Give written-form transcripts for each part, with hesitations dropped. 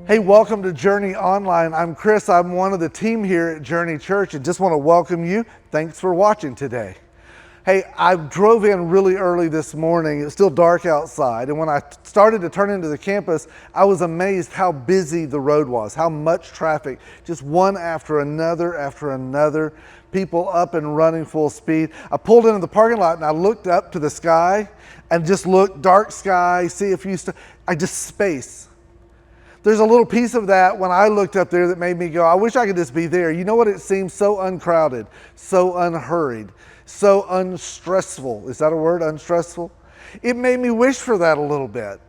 Hey, welcome to Journey Online. I'm Chris. I'm one of the team here at Journey Church and just want to welcome you. Thanks for watching today. Hey, I drove in really early this morning. It was still dark outside. And when I started to turn into the campus, I was amazed how busy the road was, how much traffic, just one after another, people up and running full speed. I pulled into the parking lot and I looked up to the sky and just looked, dark sky, see a few stars. Space. There's a little piece of that when I looked up there that made me go, I wish I could just be there. You know what? It seems so uncrowded, so unhurried, so unstressful. Is that a word, unstressful? It made me wish for that a little bit.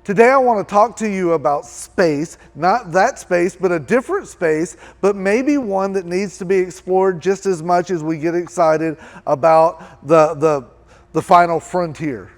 Today I want to talk to you about space, not that space, but a different space, but maybe one that needs to be explored just as much as we get excited about the final frontier.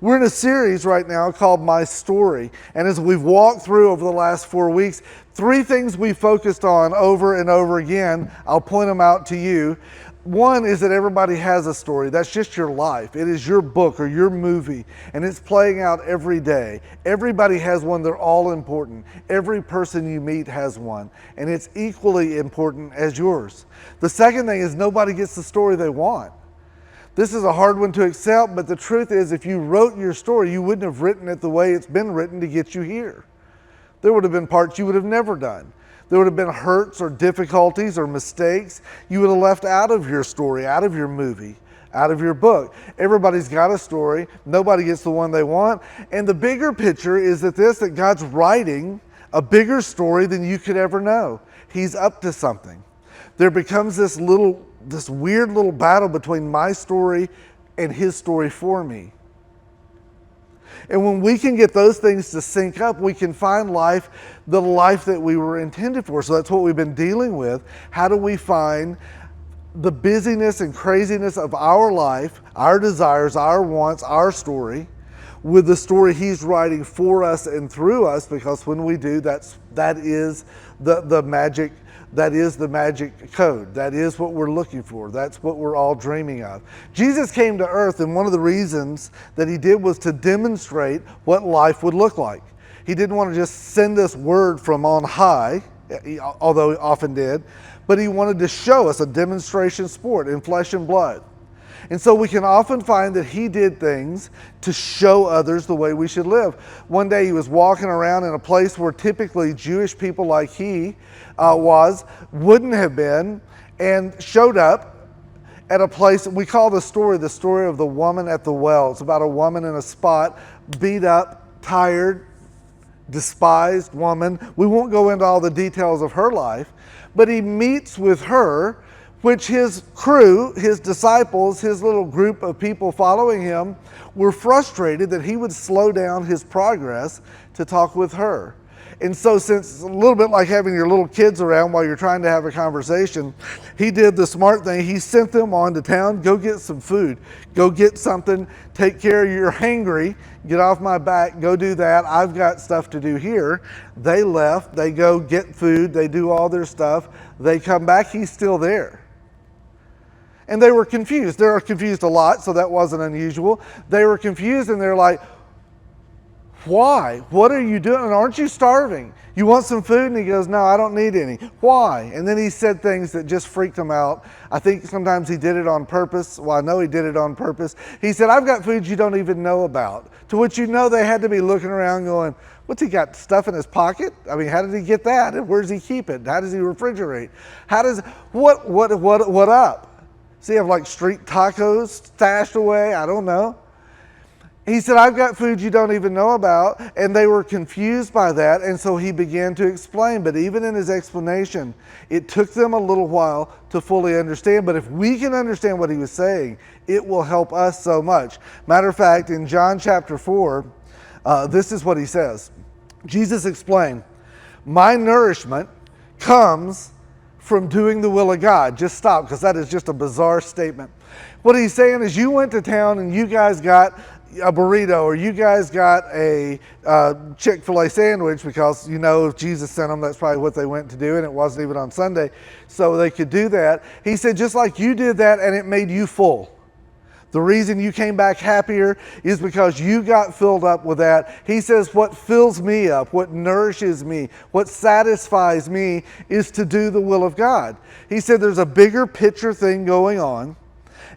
We're in a series right now called My Story. And as we've walked through over the last 4 weeks, 3 things we focused on over and over again. I'll point them out to you. One is that everybody has a story. That's just your life. It is your book or your movie, and it's playing out every day. Everybody has one. They're all important. Every person you meet has one, and it's equally important as yours. The second thing is nobody gets the story they want. This is a hard one to accept, but the truth is if you wrote your story, you wouldn't have written it the way it's been written to get you here. There would have been parts you would have never done. There would have been hurts or difficulties or mistakes you would have left out of your story, out of your movie, out of your book. Everybody's got a story. Nobody gets the one they want. And the bigger picture is that God's writing a bigger story than you could ever know. He's up to something. There becomes this weird little battle between my story and his story for me. And when we can get those things to sync up, we can find life, the life that we were intended for. So that's what we've been dealing with. How do we find the busyness and craziness of our life, our desires, our wants, our story, with the story he's writing for us and through us? Because when we do, that is the magic. That is the magic code. That is what we're looking for. That's what we're all dreaming of. Jesus came to earth, and one of the reasons that he did was to demonstrate what life would look like. He didn't want to just send us word from on high, although he often did, but he wanted to show us a demonstration sport in flesh and blood. And so we can often find that he did things to show others the way we should live. One day he was walking around in a place where typically Jewish people like he wouldn't have been, and showed up at a place we call the story of the woman at the well. It's about a woman in a spot, beat up, tired, despised woman. We won't go into all the details of her life, but he meets with her, which his crew, his disciples, his little group of people following him were frustrated that he would slow down his progress to talk with her. And so since it's a little bit like having your little kids around while you're trying to have a conversation, he did the smart thing. He sent them on to town, go get some food, go get something, take care of you're hangry, get off my back, go do that. I've got stuff to do here. They left, they go get food, they do all their stuff. They come back, he's still there. And they were confused. They were confused a lot, so that wasn't unusual. They were confused and they're like, why? What are you doing? And aren't you starving? You want some food? And he goes, no, I don't need any. Why? And then he said things that just freaked him out. I think sometimes he did it on purpose. Well, I know he did it on purpose. He said, I've got food you don't even know about. To which they had to be looking around going, what's he got, stuff in his pocket? I mean, how did he get that? Where does he keep it? How does he refrigerate? What up? Does he have like street tacos stashed away? I don't know. He said, I've got food you don't even know about. And they were confused by that. And so he began to explain. But even in his explanation, it took them a little while to fully understand. But if we can understand what he was saying, it will help us so much. Matter of fact, in John chapter 4, this is what he says. Jesus explained, my nourishment comes from doing the will of God. Just stop, because that is just a bizarre statement. What he's saying is you went to town and you guys got a burrito, or you guys got a Chick-fil-A sandwich, because if Jesus sent them, that's probably what they went to do, and it wasn't even on Sunday, so they could do that. He said, just like you did that and it made you full. The reason you came back happier is because you got filled up with that. He says, what fills me up, what nourishes me, what satisfies me is to do the will of God. He said there's a bigger picture thing going on.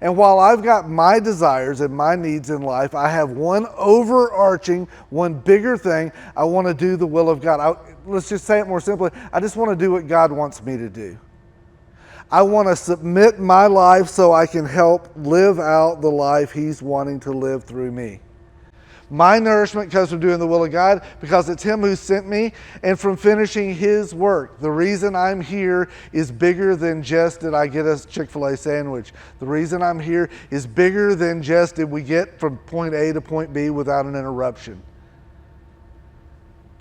And while I've got my desires and my needs in life, I have one overarching, one bigger thing. I want to do the will of God. Let's just say it more simply. I just want to do what God wants me to do. I want to submit my life so I can help live out the life He's wanting to live through me. My nourishment comes from doing the will of God because it's Him who sent me and from finishing His work. The reason I'm here is bigger than just did I get a Chick-fil-A sandwich. The reason I'm here is bigger than just did we get from point A to point B without an interruption.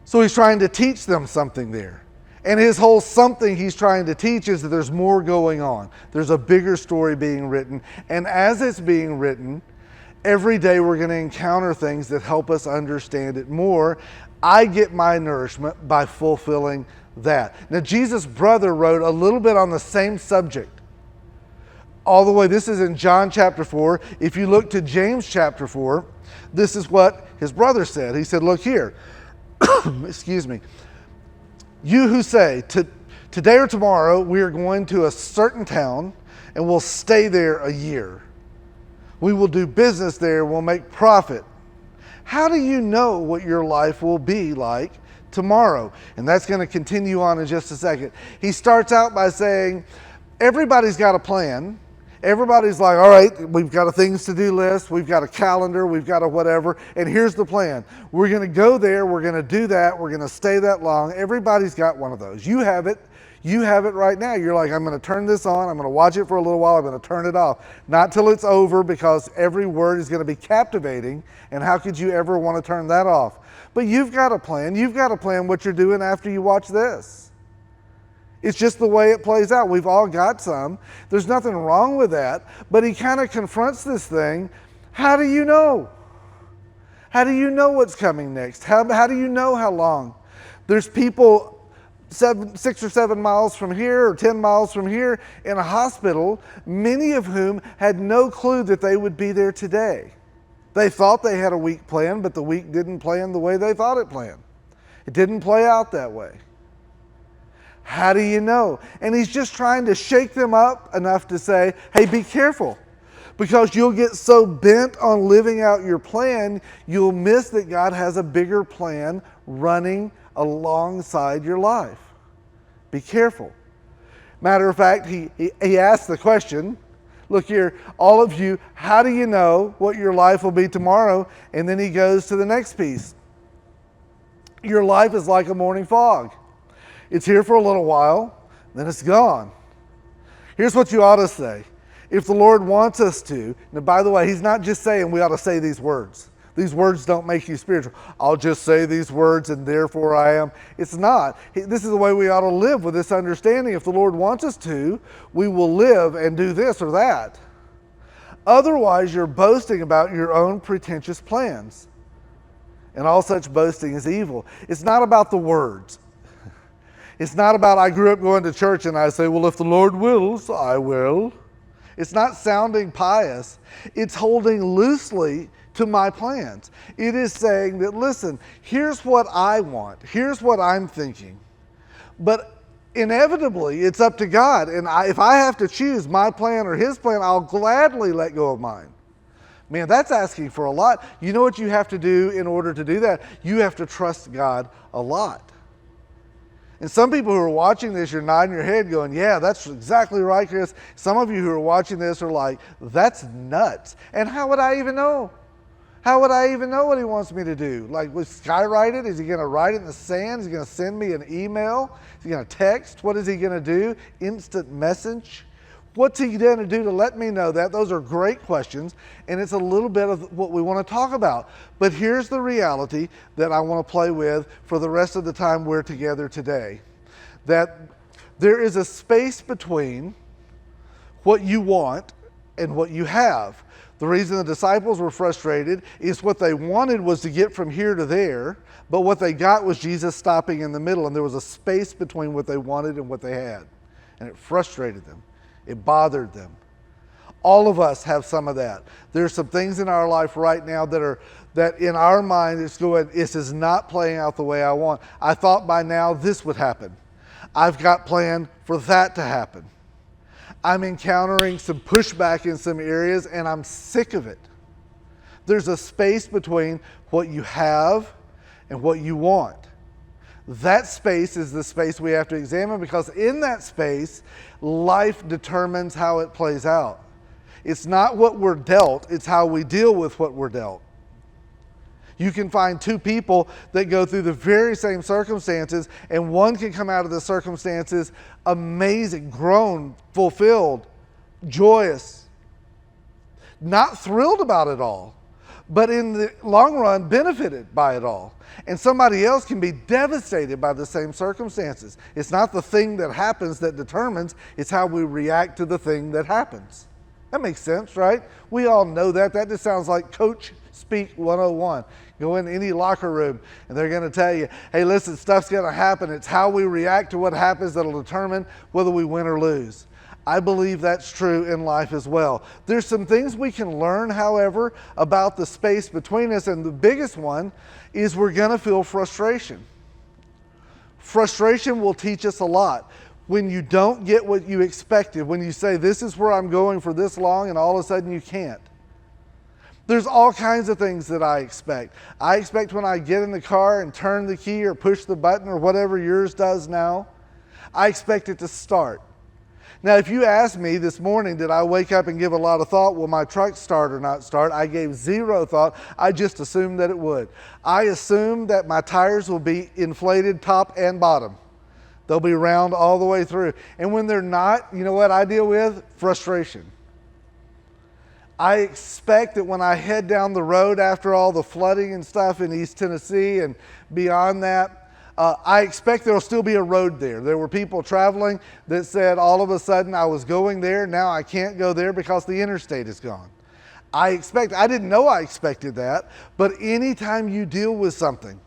So He's trying to teach them something there. And His whole something He's trying to teach is that there's more going on. There's a bigger story being written. And as it's being written, every day we're going to encounter things that help us understand it more. I get my nourishment by fulfilling that. Now, Jesus' brother wrote a little bit on the same subject. All the way, this is in John chapter 4. If you look to James chapter 4, this is what his brother said. He said, look here, excuse me. You who say, today or tomorrow we are going to a certain town and we'll stay there a year. We will do business there, we'll make profit. How do you know what your life will be like tomorrow? And that's going to continue on in just a second. He starts out by saying, everybody's got a plan. Everybody's like, all right, we've got a things to do list, we've got a calendar, we've got a whatever, and here's the plan. We're going to go there, we're going to do that, we're going to stay that long. Everybody's got one of those. You have it. You have it right now. You're like, I'm going to turn this on, I'm going to watch it for a little while, I'm going to turn it off. Not till it's over, because every word is going to be captivating, and how could you ever want to turn that off? But you've got a plan. You've got to plan what you're doing after you watch this. It's just the way it plays out. We've all got some. There's nothing wrong with that. But he kind of confronts this thing. How do you know? How do you know what's coming next? How do you know how long? There's people 6 or 7 miles from here or 10 miles from here in a hospital, many of whom had no clue that they would be there today. They thought they had a week plan, but the week didn't plan the way they thought it planned. It didn't play out that way. How do you know? And he's just trying to shake them up enough to say, hey, be careful. Because you'll get so bent on living out your plan, you'll miss that God has a bigger plan running alongside your life. Be careful. Matter of fact, he asked the question, look here, all of you, how do you know what your life will be tomorrow? And then he goes to the next piece. Your life is like a morning fog. It's here for a little while, then it's gone. Here's what you ought to say. If the Lord wants us to, now by the way, He's not just saying we ought to say these words. These words don't make you spiritual. I'll just say these words and therefore I am. It's not. This is the way we ought to live, with this understanding. If the Lord wants us to, we will live and do this or that. Otherwise, you're boasting about your own pretentious plans. And all such boasting is evil. It's not about the words. It's not about I grew up going to church and I say, well, if the Lord wills, I will. It's not sounding pious. It's holding loosely to my plans. It is saying that, listen, here's what I want. Here's what I'm thinking. But inevitably, it's up to God. And if I have to choose my plan or His plan, I'll gladly let go of mine. Man, that's asking for a lot. You know what you have to do in order to do that? You have to trust God a lot. And some people who are watching this, you're nodding your head going, yeah, that's exactly right, Chris. Some of you who are watching this are like, that's nuts. And how would I even know? How would I even know what He wants me to do? Like, would Sky write it? Is He going to write it in the sand? Is He going to send me an email? Is He going to text? What is He going to do? Instant message? What's He going to do to let me know that? Those are great questions, and it's a little bit of what we want to talk about. But here's the reality that I want to play with for the rest of the time we're together today. That there is a space between what you want and what you have. The reason the disciples were frustrated is what they wanted was to get from here to there, but what they got was Jesus stopping in the middle, and there was a space between what they wanted and what they had. And it frustrated them. It bothered them. All of us have some of that. There's some things in our life right now that in our mind it's going, this is not playing out the way I want. I thought by now this would happen. I've got planned for that to happen. I'm encountering some pushback in some areas and I'm sick of it. There's a space between what you have and what you want. That space is the space we have to examine, because in that space, life determines how it plays out. It's not what we're dealt, it's how we deal with what we're dealt. You can find two people that go through the very same circumstances, and one can come out of the circumstances amazing, grown, fulfilled, joyous, not thrilled about it all, but in the long run benefited by it all. And somebody else can be devastated by the same circumstances. It's not the thing that happens that determines, it's how we react to the thing that happens. That makes sense, right? We all know that. That just sounds like Coach Speak 101. Go in any locker room and they're going to tell you, hey, listen, stuff's going to happen. It's how we react to what happens that'll determine whether we win or lose. I believe that's true in life as well. There's some things we can learn, however, about the space between us, and the biggest one is we're going to feel frustration. Frustration will teach us a lot. When you don't get what you expected, when you say, this is where I'm going for this long, and all of a sudden you can't. There's all kinds of things that I expect. I expect when I get in the car and turn the key or push the button or whatever yours does now, I expect it to start. Now, if you ask me this morning, did I wake up and give a lot of thought, will my truck start or not start? I gave zero thought. I just assumed that it would. I assumed that my tires will be inflated top and bottom. They'll be round all the way through. And when they're not, you know what I deal with? Frustration. I expect that when I head down the road after all the flooding and stuff in East Tennessee and beyond that, I expect there'll still be a road there. There were people traveling that said all of a sudden I was going there, now I can't go there because the interstate is gone. I didn't know I expected that, but anytime you deal with something,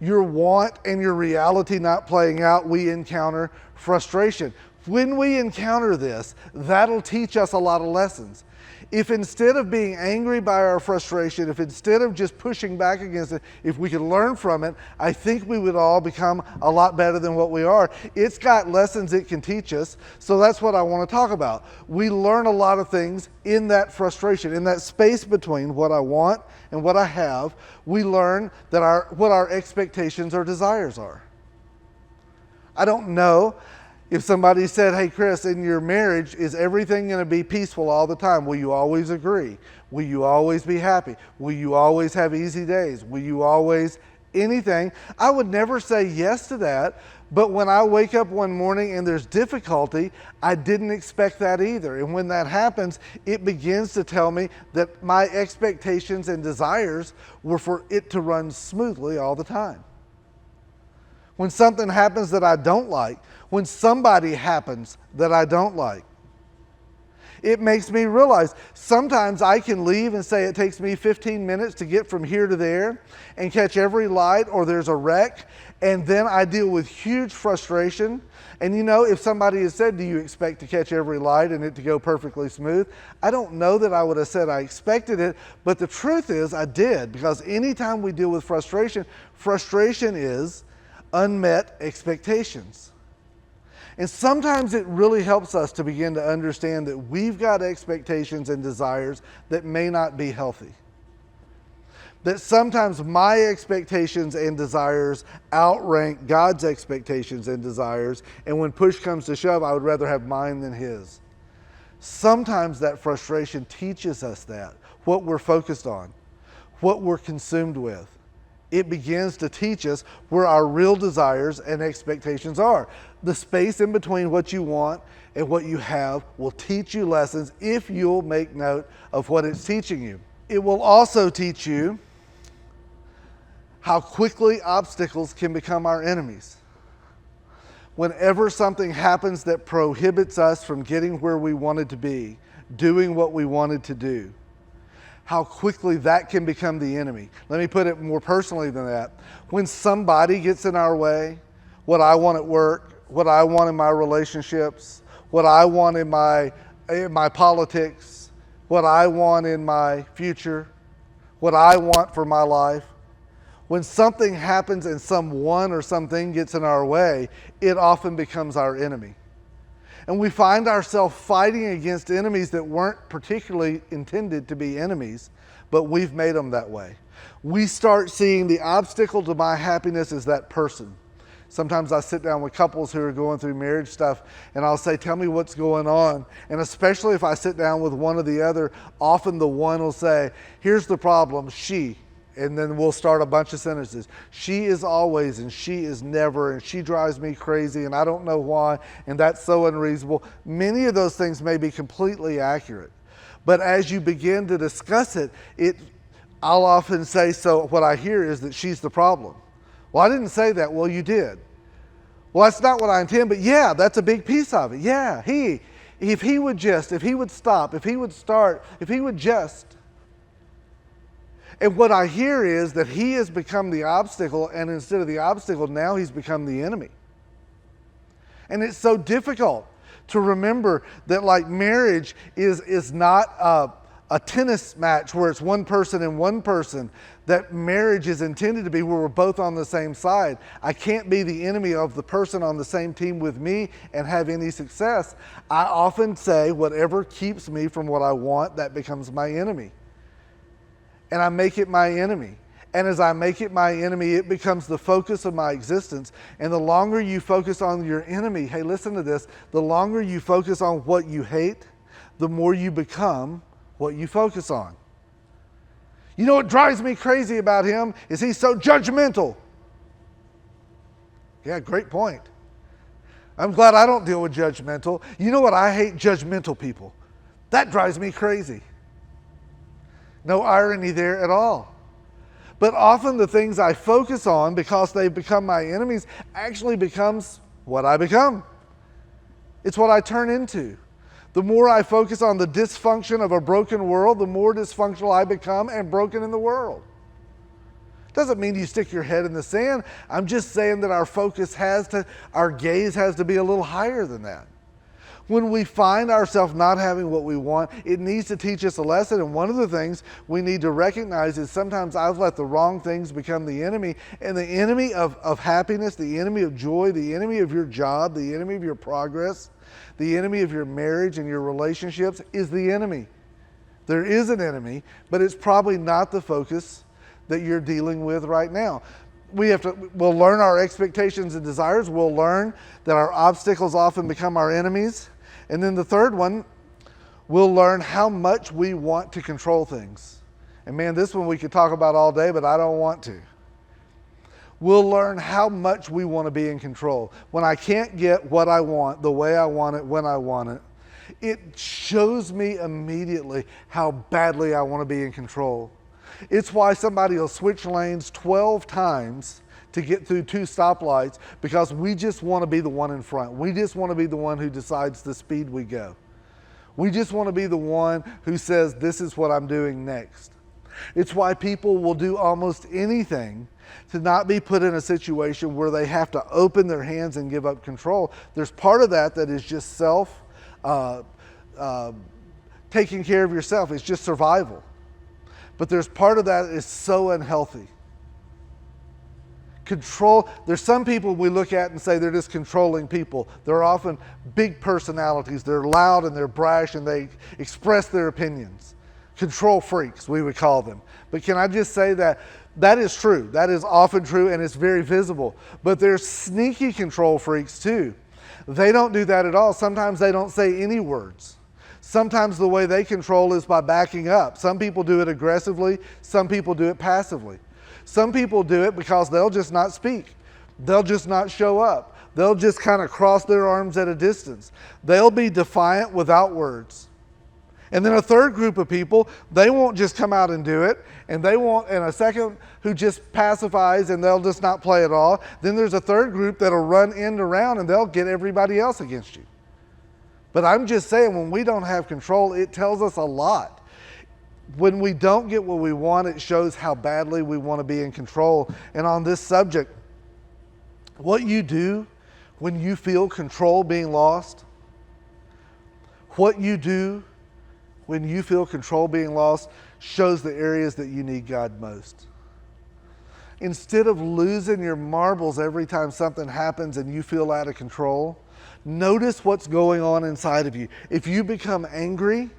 your want and your reality not playing out, we encounter frustration. When we encounter this, that'll teach us a lot of lessons. If instead of being angry by our frustration, if instead of just pushing back against it, if we could learn from it, I think we would all become a lot better than what we are. It's got lessons it can teach us, so that's what I want to talk about. We learn a lot of things in that frustration, in that space between what I want and what I have. We learn that what our expectations or desires are. I don't know. If somebody said, hey, Chris, in your marriage, is everything going to be peaceful all the time? Will you always agree? Will you always be happy? Will you always have easy days? Will you always anything? I would never say yes to that, but when I wake up one morning and there's difficulty, I didn't expect that either. And when that happens, it begins to tell me that my expectations and desires were for it to run smoothly all the time. When something happens that I don't like, when somebody happens that I don't like, it makes me realize sometimes I can leave and say it takes me 15 minutes to get from here to there and catch every light, or there's a wreck, and then I deal with huge frustration. And you know, if somebody had said, do you expect to catch every light and it to go perfectly smooth? I don't know that I would have said I expected it, but the truth is I did, because anytime we deal with frustration, frustration is unmet expectations. And sometimes it really helps us to begin to understand that we've got expectations and desires that may not be healthy. That sometimes my expectations and desires outrank God's expectations and desires, and when push comes to shove, I would rather have mine than His. Sometimes that frustration teaches us that, what we're focused on, what we're consumed with. It begins to teach us where our real desires and expectations are. The space in between what you want and what you have will teach you lessons if you'll make note of what it's teaching you. It will also teach you how quickly obstacles can become our enemies. Whenever something happens that prohibits us from getting where we wanted to be, doing what we wanted to do, how quickly that can become the enemy. Let me put it more personally than that. When somebody gets in our way, what I want at work, what I want in my relationships, what I want in my in my politics, what I want in my future, what I want for my life. When something happens and someone or something gets in our way, it often becomes our enemy. And we find ourselves fighting against enemies that weren't particularly intended to be enemies, but we've made them that way. We start seeing the obstacle to my happiness as that person. Sometimes I sit down with couples who are going through marriage stuff, and I'll say, tell me what's going on. And especially if I sit down with one or the other, often the one will say, here's the problem, she. And then we'll start a bunch of sentences. She is always, and she is never, and she drives me crazy, and I don't know why, and that's so unreasonable. Many of those things may be completely accurate. But as you begin to discuss it, I'll often say, so what I hear is that she's the problem. Well, I didn't say that. Well, you did. Well, that's not what I intend, but yeah, that's a big piece of it. Yeah, if he would just, if he would stop, if he would start, if he would just. And what I hear is that he has become the obstacle, and instead of the obstacle, now he's become the enemy. And it's so difficult to remember that, like, marriage is not a tennis match where it's one person and one person. That marriage is intended to be where we're both on the same side. I can't be the enemy of the person on the same team with me and have any success. I often say whatever keeps me from what I want, that becomes my enemy. And I make it my enemy. And as I make it my enemy, it becomes the focus of my existence. And the longer you focus on your enemy, hey, listen to this, the longer you focus on what you hate, the more you become what you focus on. You know what drives me crazy about him is he's so judgmental. Yeah, great point. I'm glad I don't deal with judgmental. You know what? I hate judgmental people. That drives me crazy. No irony there at all. But often the things I focus on, because they've become my enemies, actually becomes what I become. It's what I turn into. The more I focus on the dysfunction of a broken world, the more dysfunctional I become and broken in the world. Doesn't mean you stick your head in the sand. I'm just saying that our gaze has to be a little higher than that. When we find ourselves not having what we want, it needs to teach us a lesson. And one of the things we need to recognize is sometimes I've let the wrong things become the enemy. And the enemy of happiness, the enemy of joy, the enemy of your job, the enemy of your progress, the enemy of your marriage and your relationships is the enemy. There is an enemy, but it's probably not the focus that you're dealing with right now. We'll learn our expectations and desires. We'll learn that our obstacles often become our enemies. And then the third one, we'll learn how much we want to control things. And man, this one we could talk about all day, but I don't want to. We'll learn how much we want to be in control. When I can't get what I want, the way I want it, when I want it, it shows me immediately how badly I want to be in control. It's why somebody will switch lanes 12 times to get through 2 stoplights, because we just want to be the one in front. We just want to be the one who decides the speed we go. We just want to be the one who says, this is what I'm doing next. It's why people will do almost anything to not be put in a situation where they have to open their hands and give up control. There's part of that is just taking care of yourself. It's just survival. But there's part of that is so unhealthy. Control, there's some people we look at and say they're just controlling people. They're often big personalities. They're loud and they're brash and they express their opinions. Control freaks, we would call them. But can I just say that is true. That is often true, and it's very visible. But there's sneaky control freaks too. They don't do that at all. Sometimes they don't say any words. Sometimes the way they control is by backing up. Some people do it aggressively. Some people do it passively. Some people do it because they'll just not speak. They'll just not show up. They'll just kind of cross their arms at a distance. They'll be defiant without words. And then a third group of people, they won't just come out and do it. And a second who just pacifies and they'll just not play at all. Then there's a third group that'll run end around and they'll get everybody else against you. But I'm just saying, when we don't have control, it tells us a lot. When we don't get what we want, it shows how badly we want to be in control. And on this subject, what you do when you feel control being lost, What you do when you feel control being lost shows the areas that you need God most. Instead of losing your marbles every time something happens and you feel out of control, notice what's going on inside of you. If you become angry,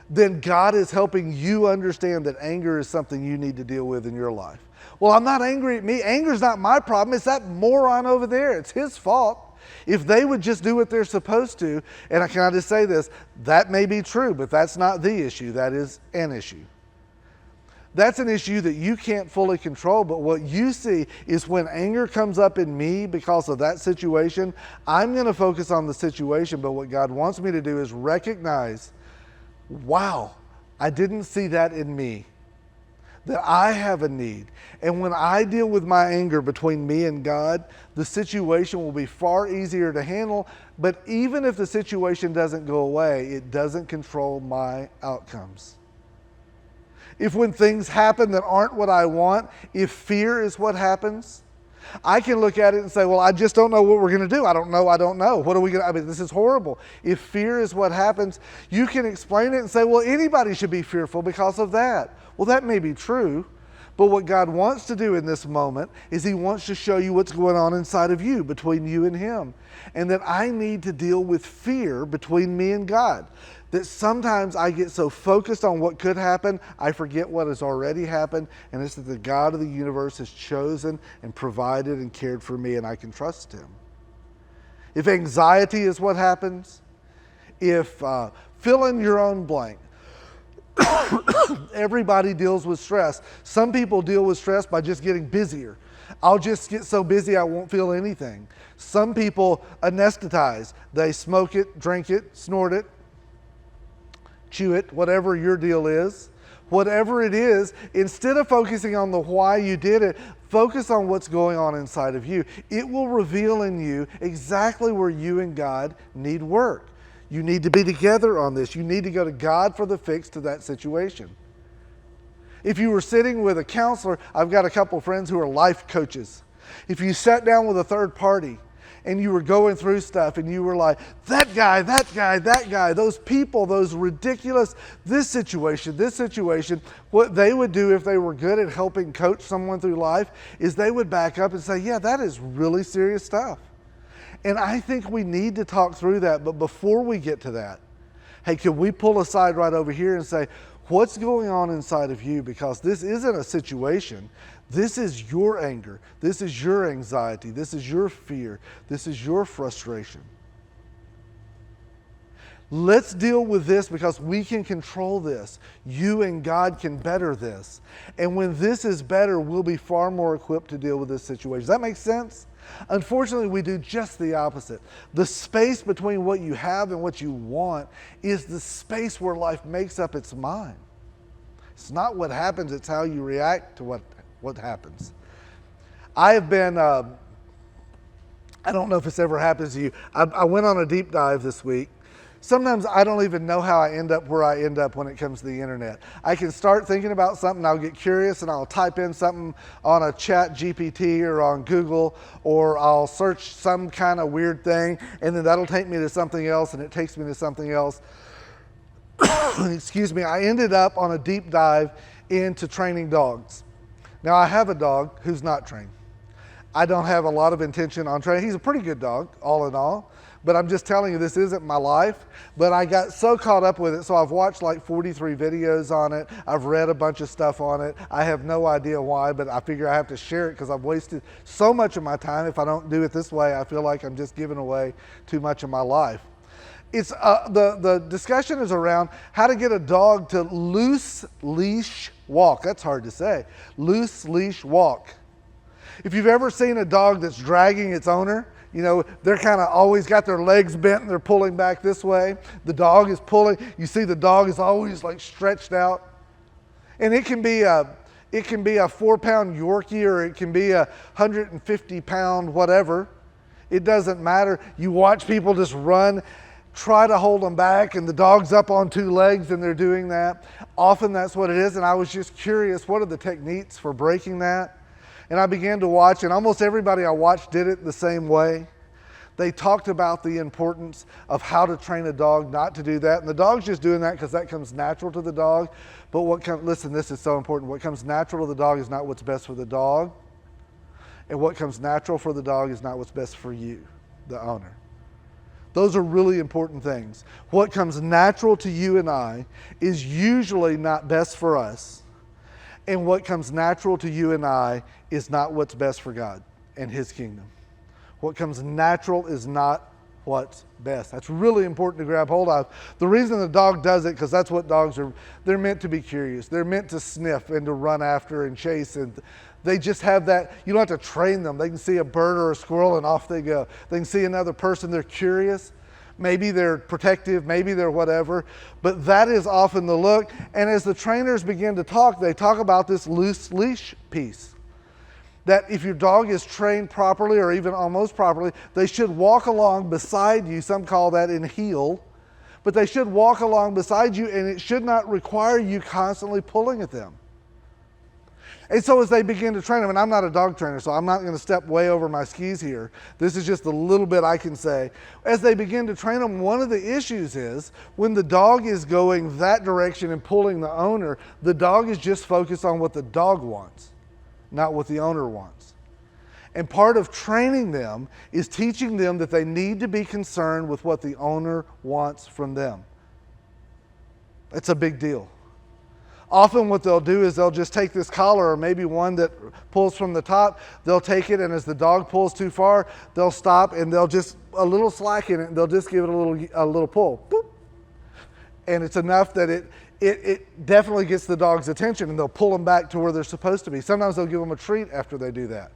then God is helping you understand that anger is something you need to deal with in your life. Well, I'm not angry at me. Anger's not my problem. It's that moron over there. It's his fault. If they would just do what they're supposed to, and can I just say this, that may be true, but that's not the issue. That is an issue. That's an issue that you can't fully control, but what you see is when anger comes up in me because of that situation, I'm going to focus on the situation, but what God wants me to do is recognize, wow, I didn't see that in me, that I have a need. And when I deal with my anger between me and God, the situation will be far easier to handle, but even if the situation doesn't go away, it doesn't control my outcomes. If when things happen that aren't what I want, if fear is what happens, I can look at it and say, well, I just don't know what we're going to do. I don't know. What are we going to, this is horrible. If fear is what happens, you can explain it and say, well, anybody should be fearful because of that. Well, that may be true, but what God wants to do in this moment is he wants to show you what's going on inside of you, between you and him. And that I need to deal with fear between me and God. That sometimes I get so focused on what could happen, I forget what has already happened, and it's that the God of the universe has chosen and provided and cared for me, and I can trust him. If anxiety is what happens, if fill in your own blank. Everybody deals with stress. Some people deal with stress by just getting busier. I'll just get so busy I won't feel anything. Some people anesthetize. They smoke it, drink it, snort it, chew it, whatever your deal is. Whatever it is, instead of focusing on the why you did it, focus on what's going on inside of you. It will reveal in you exactly where you and God need work. You need to be together on this. You need to go to God for the fix to that situation. If you were sitting with a counselor, I've got a couple friends who are life coaches. If you sat down with a third party and you were going through stuff and you were like, that guy, those people, those ridiculous, this situation, what they would do if they were good at helping coach someone through life is they would back up and say, yeah, that is really serious stuff. And I think we need to talk through that. But before we get to that, hey, can we pull aside right over here and say, what's going on inside of you? Because this isn't a situation. This is your anger. This is your anxiety. This is your fear. This is your frustration. Let's deal with this because we can control this. You and God can better this. And when this is better, we'll be far more equipped to deal with this situation. Does that make sense? Unfortunately, we do just the opposite. The space between what you have and what you want is the space where life makes up its mind. It's not what happens, it's how you react to what happens. I have been, I don't know if this ever happens to you. I went on a deep dive this week. Sometimes I don't even know how I end up where I end up when it comes to the internet. I can start thinking about something, I'll get curious and I'll type in something on a chat GPT or on Google, or I'll search some kind of weird thing, and then that'll take me to something else, and it takes me to something else. Excuse me, I ended up on a deep dive into training dogs. Now I have a dog who's not trained. I don't have a lot of intention on training. He's a pretty good dog, all in all. But I'm just telling you, this isn't my life. But I got so caught up with it, so I've watched like 43 videos on it. I've read a bunch of stuff on it. I have no idea why, but I figure I have to share it because I've wasted so much of my time. If I don't do it this way, I feel like I'm just giving away too much of my life. It's the discussion is around how to get a dog to loose leash walk. That's hard to say. Loose leash walk. If you've ever seen a dog that's dragging its owner, you know, they're kind of always got their legs bent and they're pulling back this way. The dog is pulling. You see the dog is always like stretched out. And it can be a 4-pound Yorkie, or it can be a 150-pound whatever. It doesn't matter. You watch people just run, try to hold them back, and the dog's up on 2 legs and they're doing that. Often that's what it is. And I was just curious, what are the techniques for breaking that? And I began to watch, and almost everybody I watched did it the same way. They talked about the importance of how to train a dog not to do that. And the dog's just doing that because that comes natural to the dog. But listen, this is so important. What comes natural to the dog is not what's best for the dog. And what comes natural for the dog is not what's best for you, the owner. Those are really important things. What comes natural to you and I is usually not best for us. And what comes natural to you and I is not what's best for God and His kingdom. What comes natural is not what's best. That's really important to grab hold of. The reason the dog does it, because that's what dogs are, they're meant to be curious. They're meant to sniff and to run after and chase. And they just have that, you don't have to train them. They can see a bird or a squirrel and off they go. They can see another person, they're curious. Maybe they're protective, maybe they're whatever, but that is often the look. And as the trainers begin to talk, they talk about this loose leash piece. That if your dog is trained properly or even almost properly, they should walk along beside you. Some call that in heel, but they should walk along beside you, and it should not require you constantly pulling at them. And so as they begin to train them, and I'm not a dog trainer, so I'm not going to step way over my skis here. This is just a little bit I can say. As they begin to train them, one of the issues is when the dog is going that direction and pulling the owner, the dog is just focused on what the dog wants, not what the owner wants. And part of training them is teaching them that they need to be concerned with what the owner wants from them. It's a big deal. Often what they'll do is they'll just take this collar, or maybe one that pulls from the top, they'll take it, and as the dog pulls too far, they'll stop and they'll just a little slack in it, and they'll just give it a little pull. Boop. And it's enough that it definitely gets the dog's attention, and they'll pull them back to where they're supposed to be. Sometimes they'll give them a treat after they do that.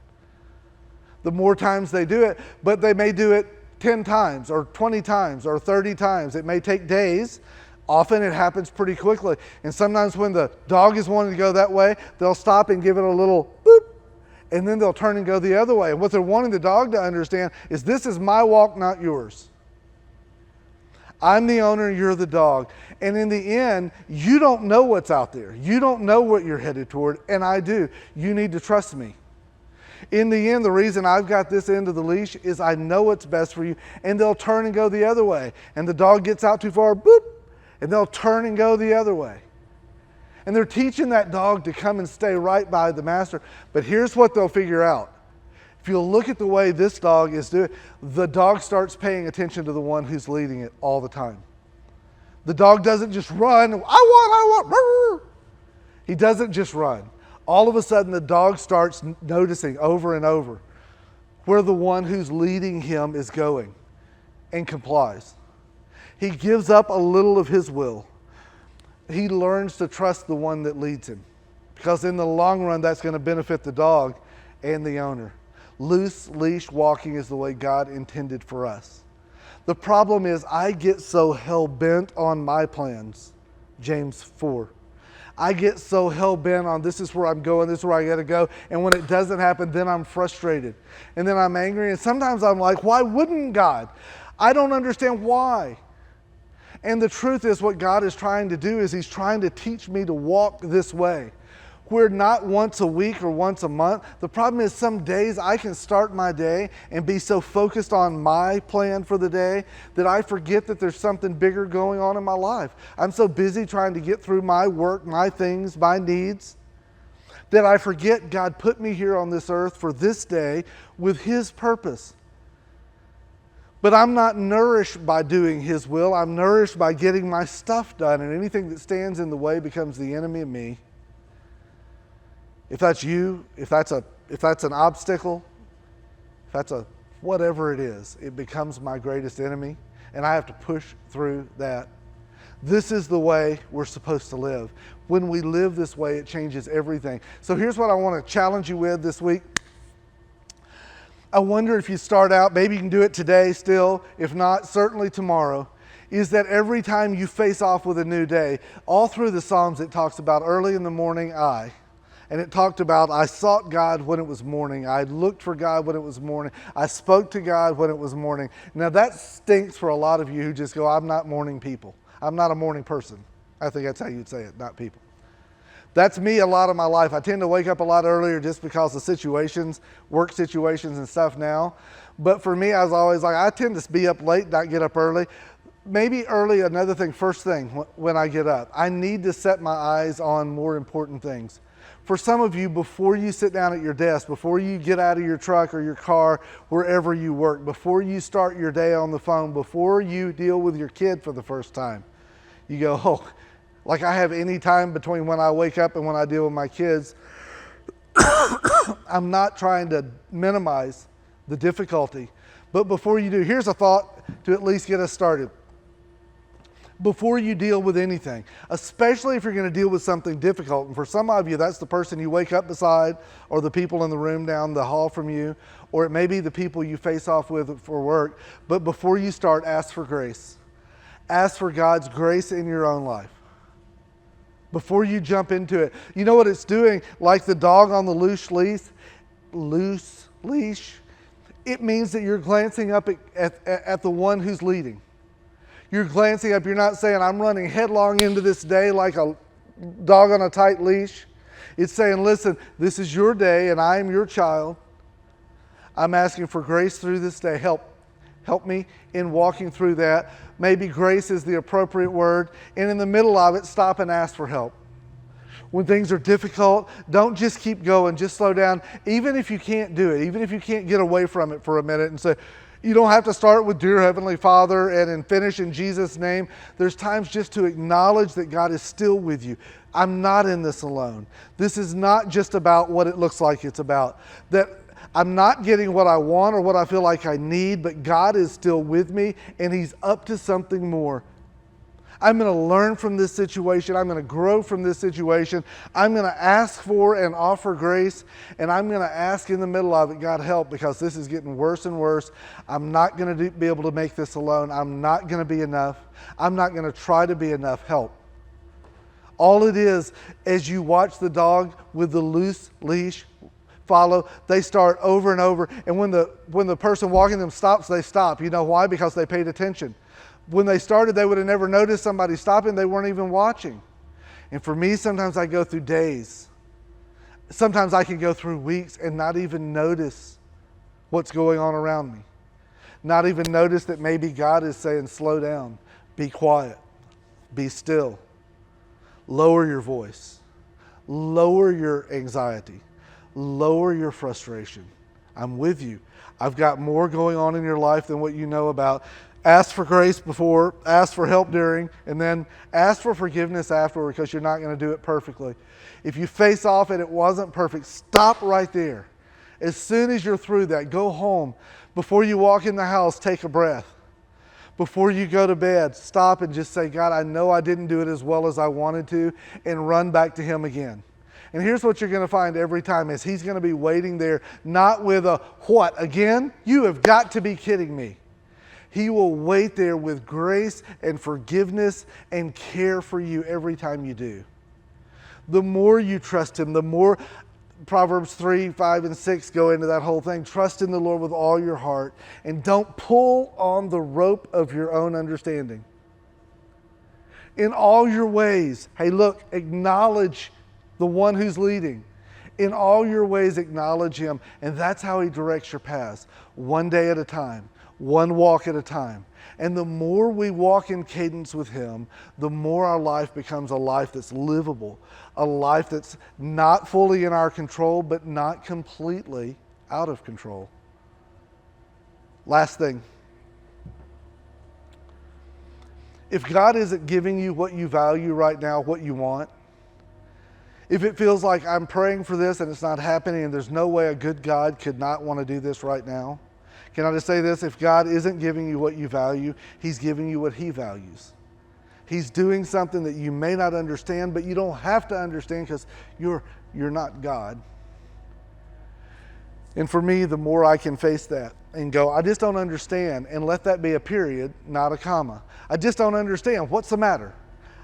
The more times they do it, but they may do it 10 times or 20 times or 30 times. It may take days. Often it happens pretty quickly. And sometimes when the dog is wanting to go that way, they'll stop and give it a little boop, and then they'll turn and go the other way. And what they're wanting the dog to understand is this is my walk, not yours. I'm the owner, you're the dog. And in the end, you don't know what's out there. You don't know what you're headed toward, and I do. You need to trust me. In the end, the reason I've got this end of the leash is I know what's best for you, and they'll turn and go the other way. And the dog gets out too far, boop, and they'll turn and go the other way. And they're teaching that dog to come and stay right by the master. But here's what they'll figure out. If you'll look at the way this dog is doing, the dog starts paying attention to the one who's leading it all the time. The dog doesn't just run, I want. He doesn't just run. All of a sudden, the dog starts noticing over and over where the one who's leading him is going and complies. He gives up a little of his will. He learns to trust the one that leads him, because in the long run, that's going to benefit the dog and the owner. Loose leash walking is the way God intended for us. The problem is I get so hell-bent on my plans, James 4. I get so hell-bent on this is where I'm going, this is where I got to go, and when it doesn't happen, then I'm frustrated. And then I'm angry, and sometimes I'm like, why wouldn't God? I don't understand why. And the truth is what God is trying to do is He's trying to teach me to walk this way. Where not once a week or once a month. The problem is some days I can start my day and be so focused on my plan for the day that I forget that there's something bigger going on in my life. I'm so busy trying to get through my work, my things, my needs, that I forget God put me here on this earth for this day with His purpose. But I'm not nourished by doing His will. I'm nourished by getting my stuff done, and anything that stands in the way becomes the enemy of me. If that's you, if that's an obstacle, if that's a whatever it is, it becomes my greatest enemy, and I have to push through that. This is the way we're supposed to live. When we live this way, it changes everything. So here's what I want to challenge you with this week. I wonder if you start out, maybe you can do it today still, if not, certainly tomorrow, is that every time you face off with a new day, all through the Psalms it talks about early in the morning, and it talked about I sought God when it was morning. I looked for God when it was morning. I spoke to God when it was morning. Now that stinks for a lot of you who just go, I'm not morning people. I'm not a morning person. I think that's how you'd say it, not people. That's me a lot of my life. I tend to wake up a lot earlier just because of situations, work situations and stuff now. But for me, I was always like, I tend to be up late, not get up early. Maybe early, another thing, first thing when I get up, I need to set my eyes on more important things. For some of you, before you sit down at your desk, before you get out of your truck or your car, wherever you work, before you start your day on the phone, before you deal with your kid for the first time, you go, oh, like I have any time between when I wake up and when I deal with my kids. I'm not trying to minimize the difficulty. But before you do, here's a thought to at least get us started. Before you deal with anything, especially if you're going to deal with something difficult, and for some of you, that's the person you wake up beside, or the people in the room down the hall from you, or it may be the people you face off with for work. But before you start, ask for grace. Ask for God's grace in your own life. Before you jump into it, you know what it's doing? Like the dog on the loose leash, it means that you're glancing up at the one who's leading. You're glancing up, you're not saying, I'm running headlong into this day like a dog on a tight leash. It's saying, listen, this is your day and I am your child. I'm asking for grace through this day. Help me in walking through that. Maybe grace is the appropriate word. And in the middle of it, stop and ask for help. When things are difficult, don't just keep going, just slow down. Even if you can't do it, even if you can't get away from it for a minute and say, you don't have to start with Dear Heavenly Father and finish in Jesus' name. There's times just to acknowledge that God is still with you. I'm not in this alone. This is not just about what it looks like it's about. That I'm not getting what I want or what I feel like I need, but God is still with me and He's up to something more. I'm going to learn from this situation. I'm going to grow from this situation. I'm going to ask for and offer grace, and I'm going to ask in the middle of it, God, help, because this is getting worse and worse. I'm not going to be able to make this alone. I'm not going to be enough. I'm not going to try to be enough. Help. All it is, as you watch the dog with the loose leash follow, they start over and over, and when the person walking them stops, they stop. You know why? Because they paid attention. When they started, they would have never noticed somebody stopping. They weren't even watching. And for me, sometimes I go through days. Sometimes I can go through weeks and not even notice what's going on around me. Not even notice that maybe God is saying, slow down, be quiet, be still. Lower your voice. Lower your anxiety. Lower your frustration. I'm with you. I've got more going on in your life than what you know about. Ask for grace before, ask for help during, and then ask for forgiveness afterward, because you're not going to do it perfectly. If you face off and it wasn't perfect, stop right there. As soon as you're through that, go home. Before you walk in the house, take a breath. Before you go to bed, stop and just say, God, I know I didn't do it as well as I wanted to, and run back to Him again. And here's what you're going to find every time is He's going to be waiting there, not with a, what, again? You have got to be kidding me. He will wait there with grace and forgiveness and care for you every time you do. The more you trust Him, the more Proverbs 3, 5, and 6 go into that whole thing. Trust in the Lord with all your heart and don't pull on the rope of your own understanding. In all your ways, hey, look, acknowledge the one who's leading. In all your ways, acknowledge Him, and that's how He directs your paths, one day at a time. One walk at a time. And the more we walk in cadence with Him, the more our life becomes a life that's livable, a life that's not fully in our control, but not completely out of control. Last thing. If God isn't giving you what you value right now, what you want, if it feels like I'm praying for this and it's not happening and there's no way a good God could not want to do this right now, can I just say this? If God isn't giving you what you value, He's giving you what He values. He's doing something that you may not understand, but you don't have to understand because you're not God. And for me, the more I can face that and go, I just don't understand, and let that be a period, not a comma. I just don't understand. What's the matter?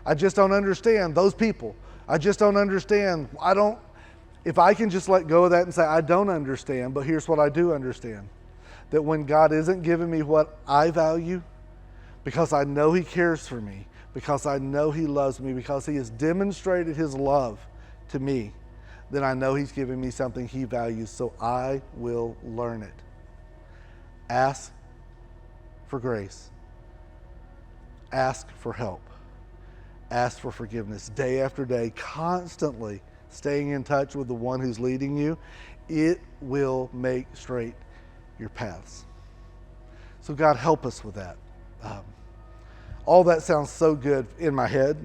I just don't understand those people. I just don't understand. If I can just let go of that and say, I don't understand, but here's what I do understand. That when God isn't giving me what I value, because I know He cares for me, because I know He loves me, because He has demonstrated His love to me, then I know he's giving me something he values, so I will learn it. Ask for grace. Ask for help. Ask for forgiveness day after day, constantly staying in touch with the one who's leading you. It will make straight your paths. So God, help us with that. All that sounds so good in my head,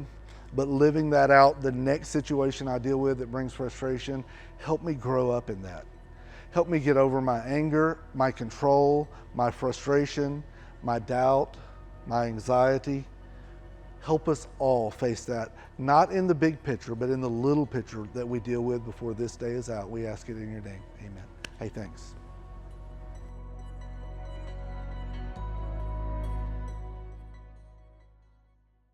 but living that out, the next situation I deal with that brings frustration, help me grow up in that. Help me get over my anger, my control, my frustration, my doubt, my anxiety. Help us all face that, not in the big picture, but in the little picture that we deal with before this day is out. We ask it in your name. Amen. Hey, thanks.